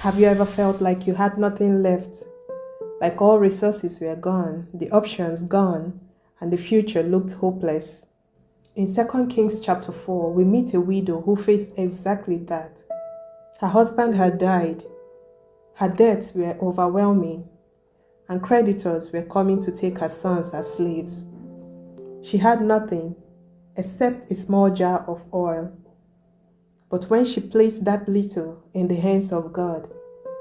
Have you ever felt like you had nothing left? Like all resources were gone, the options gone, and the future looked hopeless? In 2 Kings chapter 4, we meet a widow who faced exactly that. Her husband had died, her debts were overwhelming, and creditors were coming to take her sons as slaves. She had nothing except a small jar of oil. But when she placed that little in the hands of God,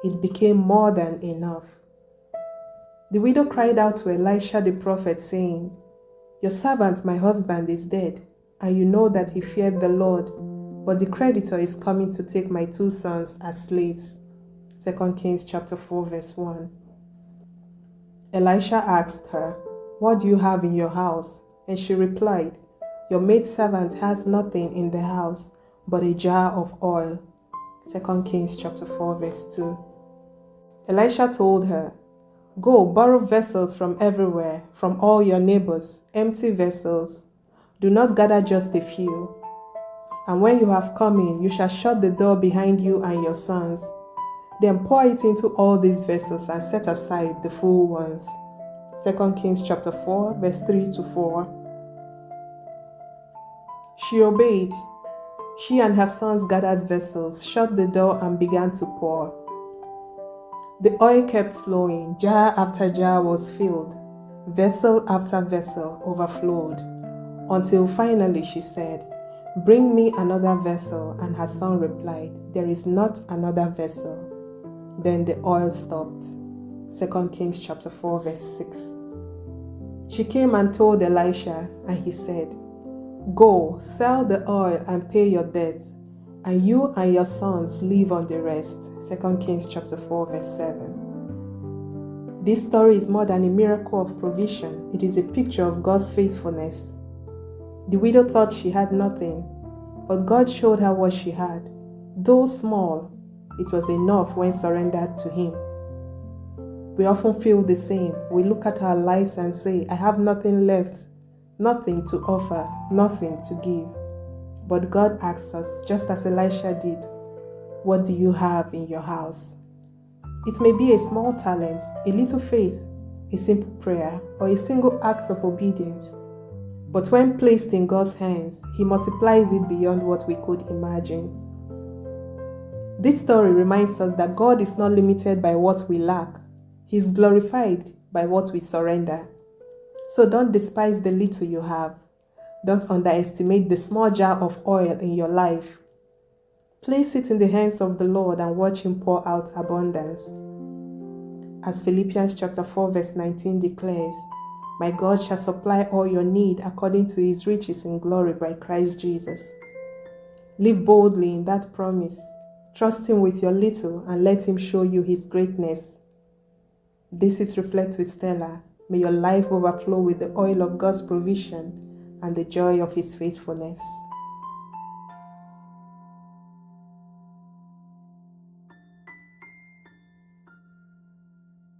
it became more than enough. The widow cried out to Elisha the prophet, saying, "Your servant, my husband, is dead, and you know that he feared the Lord, but the creditor is coming to take my 2 sons as slaves." 2 Kings chapter 4, verse 1. Elisha asked her, "What do you have in your house?" And she replied, "Your maidservant has nothing in the house but a jar of oil." 2 Kings chapter 4, verse 2. Elisha told her, "Go, borrow vessels from everywhere, from all your neighbors, empty vessels. Do not gather just a few. And when you have come in, you shall shut the door behind you and your sons. Then pour it into all these vessels and set aside the full ones." 2 Kings chapter 4, verse 3 to 4. She obeyed. She and her sons gathered vessels, shut the door, and began to pour. The oil kept flowing. Jar after jar was filled. Vessel after vessel overflowed. Until finally she said, "Bring me another vessel." And her son replied, "There is not another vessel." Then the oil stopped. 2 Kings chapter 4, verse 6. She came and told Elisha, and he said, "Go, sell the oil and pay your debts, and you and your sons live on the rest." 2 Kings chapter 4, verse 7. This story is more than a miracle of provision. It is a picture of God's faithfulness. The widow thought she had nothing, but God showed her what she had. Though small, it was enough when surrendered to Him. We often feel the same. We look at our lives and say, "I have nothing left, nothing to offer, nothing to give." But God asks us, just as Elisha did, "What do you have in your house?" It may be a small talent, a little faith, a simple prayer, or a single act of obedience. But when placed in God's hands, He multiplies it beyond what we could imagine. This story reminds us that God is not limited by what we lack. He is glorified by what we surrender. So don't despise the little you have. Don't underestimate the small jar of oil in your life. Place it in the hands of the Lord and watch Him pour out abundance. As Philippians chapter 4, verse 19 declares, "My God shall supply all your need according to His riches in glory by Christ Jesus." Live boldly in that promise. Trust Him with your little and let Him show you His greatness. This is Reflect with Stella. May your life overflow with the oil of God's provision and the joy of His faithfulness.